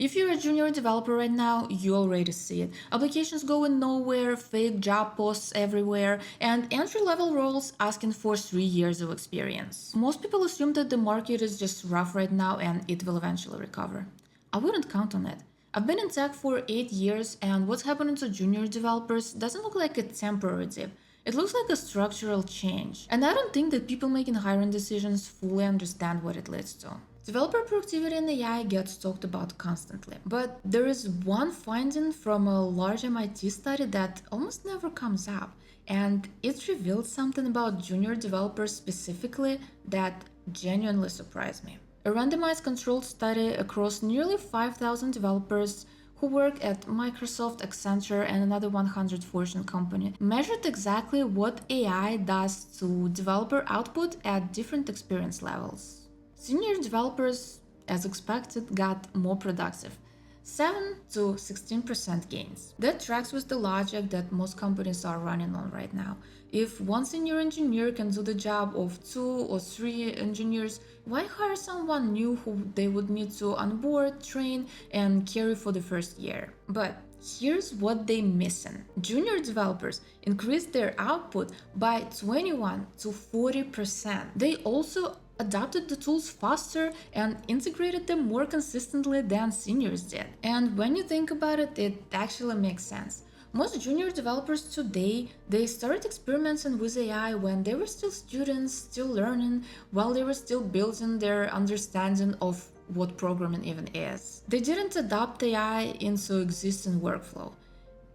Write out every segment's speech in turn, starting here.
If you're a junior developer right now, you already see it. Applications going nowhere, fake job posts everywhere, and entry-level roles asking for 3 years of experience. Most people assume that the market is just rough right now and it will eventually recover. I wouldn't count on it. I've been in tech for 8 years, and what's happening to junior developers doesn't look like a temporary dip. It looks like a structural change. And I don't think that people making hiring decisions fully understand what it leads to. Developer productivity in AI gets talked about constantly, but there is one finding from a large MIT study that almost never comes up, and it revealed something about junior developers specifically that genuinely surprised me. A randomized controlled study across nearly 5,000 developers who work at Microsoft, Accenture, and another 100 Fortune company, measured exactly what AI does to developer output at different experience levels. Senior developers, as expected, got more productive, 7 to 16% gains. That tracks with the logic that most companies are running on right now. If one senior engineer can do the job of 2 or 3 engineers, why hire someone new who they would need to onboard, train, and carry for the first year? But here's what they're missing. Junior developers increased their output by 21 to 40%. They also adopted the tools faster and integrated them more consistently than seniors did. And when you think about it, it actually makes sense. Most junior developers today, they started experimenting with AI when they were still students, still learning, while they were still building their understanding of what programming even is. They didn't adopt AI into existing workflow.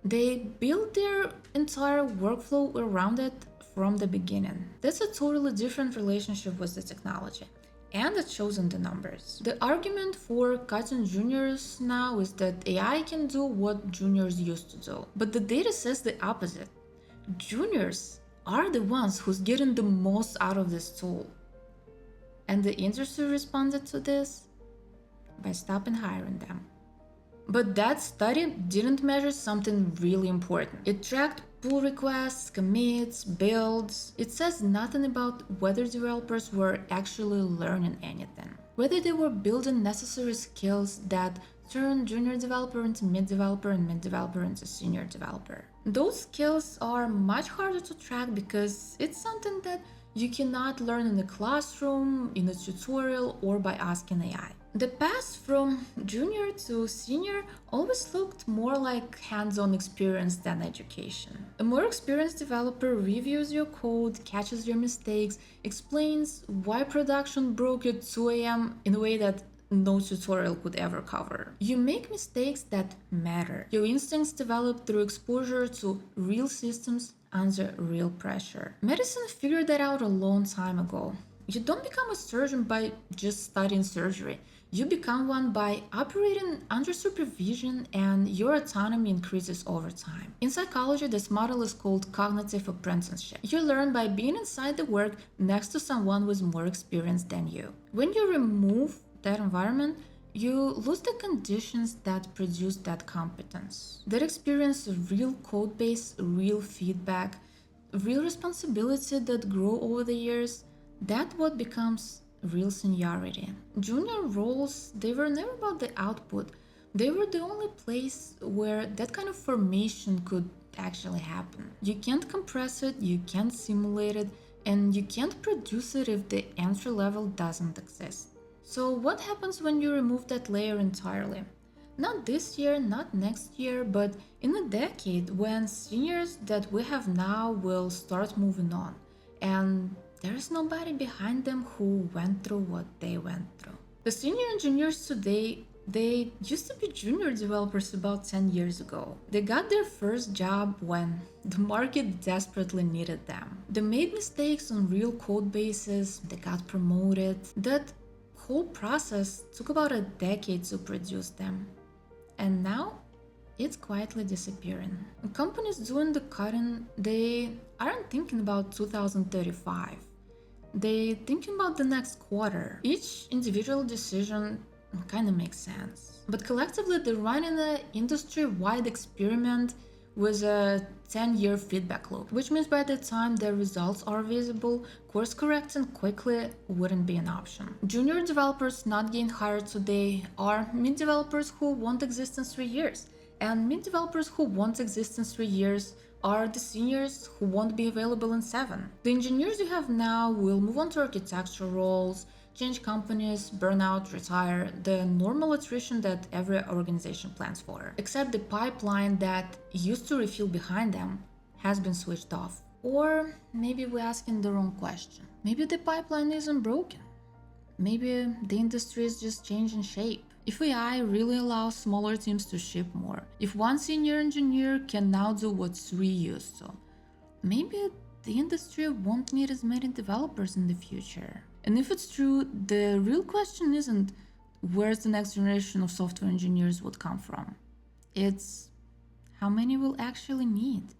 They built their entire workflow around it from the beginning. That's a totally different relationship with the technology. And it shows in the numbers. The argument for cutting juniors now is that AI can do what juniors used to do. But the data says the opposite. Juniors are the ones who's getting the most out of this tool. And the industry responded to this by stopping hiring them. But that study didn't measure something really important. It tracked pull requests, commits, builds. It says nothing about whether developers were actually learning anything, whether they were building necessary skills that turn junior developer into mid developer and mid developer into senior developer. Those skills are much harder to track because it's something that you cannot learn in a classroom, in a tutorial, or by asking AI. The path from junior to senior always looked more like hands-on experience than education. A more experienced developer reviews your code, catches your mistakes, explains why production broke at 2 a.m. in a way that no tutorial could ever cover. You make mistakes that matter. Your instincts develop through exposure to real systems under real pressure. Medicine figured that out a long time ago. You don't become a surgeon by just studying surgery. You become one by operating under supervision, and your autonomy increases over time. In psychology, this model is called cognitive apprenticeship. You learn by being inside the work next to someone with more experience than you. When you remove that environment, you lose the conditions that produce that competence. That experience of real code base, real feedback, real responsibility that grow over the years, that's what becomes real seniority. Junior roles, they were never about the output. They were the only place where that kind of formation could actually happen. You can't compress it, you can't simulate it, and you can't produce it if the entry level doesn't exist. So what happens when you remove that layer entirely? Not this year, not next year, but in a decade when seniors that we have now will start moving on, and there is nobody behind them who went through what they went through. The senior engineers today, they used to be junior developers about 10 years ago. They got their first job when the market desperately needed them. They made mistakes on real code bases, they got promoted. That whole process took about a decade to produce them. And now, it's quietly disappearing. Companies doing the cutting, they aren't thinking about 2035. They're thinking about the next quarter. Each individual decision kind of makes sense. But collectively, they're running an industry-wide experiment with a 10-year feedback loop, which means by the time the results are visible, course correcting quickly wouldn't be an option. Junior developers not getting hired today are mid developers who won't exist in 3 years, and mid developers who won't exist in 3 years are the seniors who won't be available in 7. The engineers you have now will move on to architecture roles, change companies, burn out, retire, the normal attrition that every organization plans for. Except the pipeline that used to refuel behind them has been switched off. Or maybe we're asking the wrong question. Maybe the pipeline isn't broken. Maybe the industry is just changing shape. If AI really allows smaller teams to ship more, if one senior engineer can now do what 3 used to, maybe the industry won't need as many developers in the future. And if it's true, the real question isn't where's the next generation of software engineers would come from. It's how many we'll actually need.